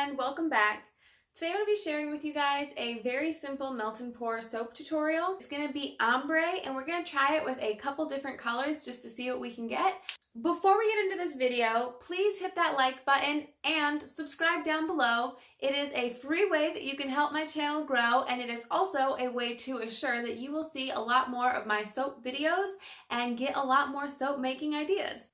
and welcome back. Today I'm going to be sharing with you guys a very simple melt and pour soap tutorial. It's going to be ombre and we're going to try it with a couple different colors just to see what we can get. Before we get into this video, please hit that like button and subscribe down below. It is a free way that you can help my channel grow, and it is also a way to assure that you will see a lot more of my soap videos and get a lot more soap making ideas.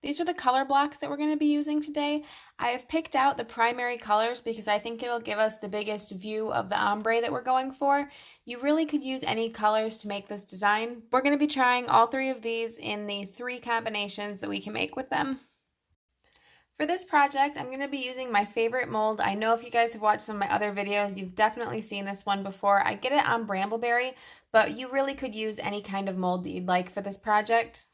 These are the color blocks that we're going to be using today. I have picked out the primary colors because I think it'll give us the biggest view of the ombre that we're going for. You really could use any colors to make this design. We're going to be trying all three of these in the 3 combinations that we can make with them. For this project, I'm going to be using my favorite mold. I know if you guys have watched some of my other videos, you've definitely seen this one before. I get it on Brambleberry, but you really could use any kind of mold that you'd like for this project.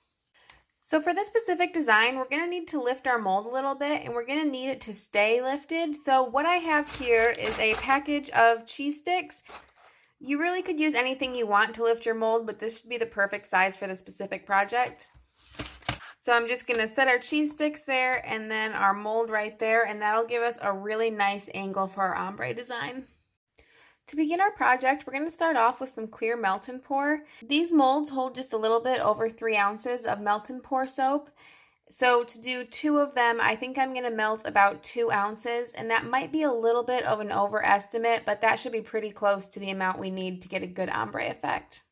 So for this specific design, we're going to need to lift our mold a little bit, and we're going to need it to stay lifted. So what I have here is a package of cheese sticks. You really could use anything you want to lift your mold, but this should be the perfect size for the specific project. So I'm just going to set our cheese sticks there and then our mold right there, and that'll give us a really nice angle for our ombre design. To begin our project, we're going to start off with some clear melt and pour. These molds hold just a little bit over 3 ounces of melt and pour soap. So to do 2 of them, I think I'm going to melt about 2 ounces, and that might be a little bit of an overestimate, but that should be pretty close to the amount we need to get a good ombre effect.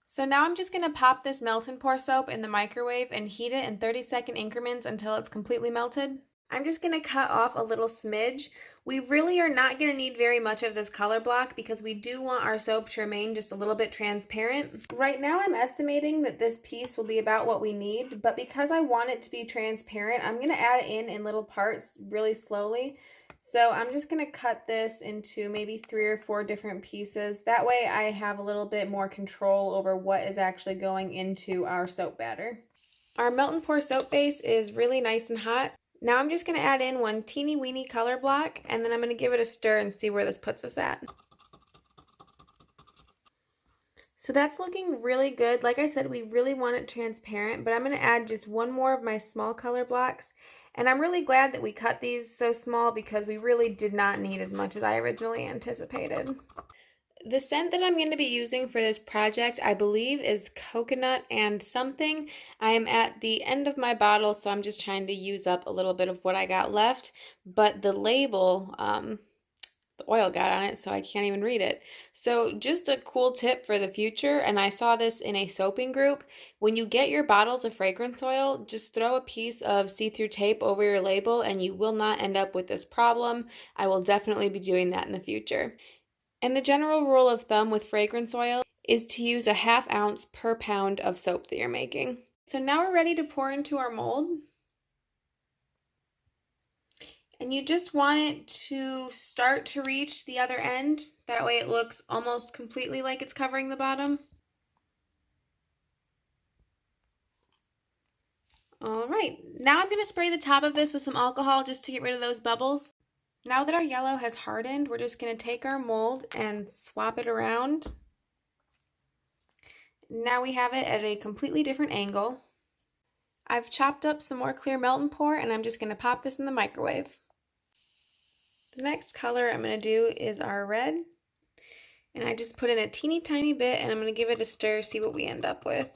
So now I'm just going to pop this melt and pour soap in the microwave and heat it in 30-second increments until it's completely melted. I'm just going to cut off a little smidge. We really are not going to need very much of this color block because we do want our soap to remain just a little bit transparent. Right now I'm estimating that this piece will be about what we need, but because I want it to be transparent, I'm going to add it in little parts really slowly. So I'm just going to cut this into maybe 3 or 4 different pieces. That way I have a little bit more control over what is actually going into our soap batter. Our melt and pour soap base is really nice and hot. Now I'm just going to add in 1 teeny weeny color block, and then I'm going to give it a stir and see where this puts us at. So that's looking really good. Like I said, we really want it transparent, but I'm going to add just 1 more of my small color blocks. And I'm really glad that we cut these so small because we really did not need as much as I originally anticipated. The scent that I'm going to be using for this project, I believe, is coconut and something. I am at the end of my bottle, so I'm just trying to use up a little bit of what I got left. But the label, the oil got on it, so I can't even read it. So just a cool tip for the future, and I saw this in a soaping group. When you get your bottles of fragrance oil, just throw a piece of see-through tape over your label, and you will not end up with this problem. I will definitely be doing that in the future. And the general rule of thumb with fragrance oil is to use a ½ ounce per pound of soap that you're making. So now we're ready to pour into our mold. And you just want it to start to reach the other end. That way it looks almost completely like it's covering the bottom. All right, now I'm going to spray the top of this with some alcohol just to get rid of those bubbles. Now that our yellow has hardened, we're just going to take our mold and swap it around. Now we have it at a completely different angle. I've chopped up some more clear melt and pour, and I'm just going to pop this in the microwave. The next color I'm going to do is our red. And I just put in a teeny tiny bit, and I'm going to give it a stir, see what we end up with.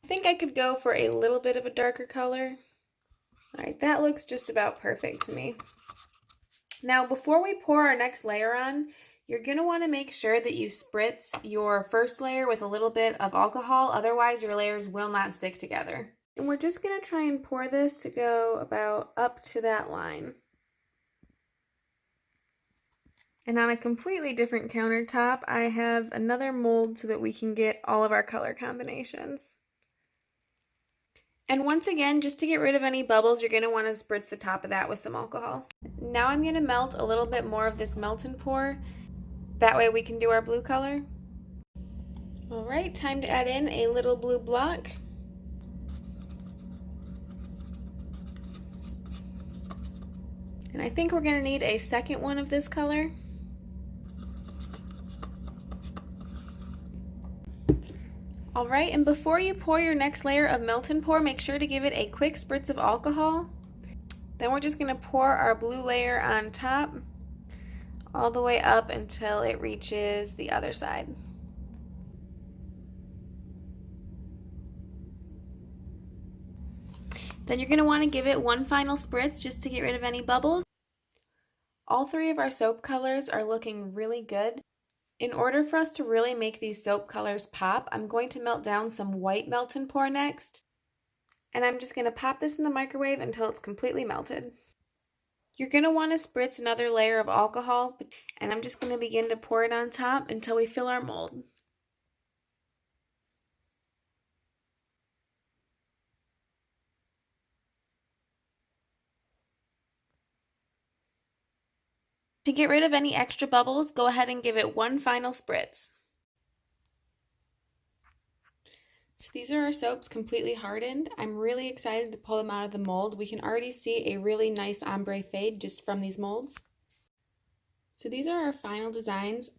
I think I could go for a little bit of a darker color. All right, that looks just about perfect to me. Now, before we pour our next layer on, you're going to want to make sure that you spritz your first layer with a little bit of alcohol, otherwise your layers will not stick together. And we're just going to try and pour this to go about up to that line. And on a completely different countertop, I have another mold so that we can get all of our color combinations. And once again, just to get rid of any bubbles, you're going to want to spritz the top of that with some alcohol. Now I'm going to melt a little bit more of this melt and pour. That way we can do our blue color. All right, time to add in a little blue block. And I think we're going to need a second one of this color. Alright, and before you pour your next layer of melt and pour, make sure to give it a quick spritz of alcohol. Then we're just going to pour our blue layer on top all the way up until it reaches the other side. Then you're going to want to give it one final spritz just to get rid of any bubbles. All three of our soap colors are looking really good. In order for us to really make these soap colors pop, I'm going to melt down some white melt and pour next. And I'm just going to pop this in the microwave until it's completely melted. You're going to want to spritz another layer of alcohol, and I'm just going to begin to pour it on top until we fill our mold. To get rid of any extra bubbles, go ahead and give it one final spritz. So these are our soaps completely hardened. I'm really excited to pull them out of the mold. We can already see a really nice ombre fade just from these molds. So these are our final designs.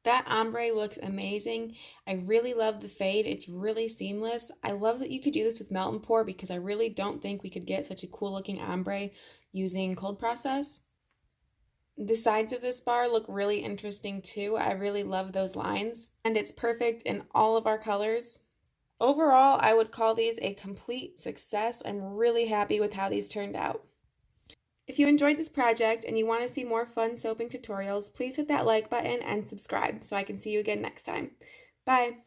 That ombre looks amazing. I really love the fade. It's really seamless. I love that you could do this with melt and pour because I really don't think we could get such a cool looking ombre using cold process. The sides of this bar look really interesting too. I really love those lines, and it's perfect in all of our colors. Overall, I would call these a complete success. I'm really happy with how these turned out. If you enjoyed this project and you want to see more fun soaping tutorials, please hit that like button and subscribe so I can see you again next time. Bye!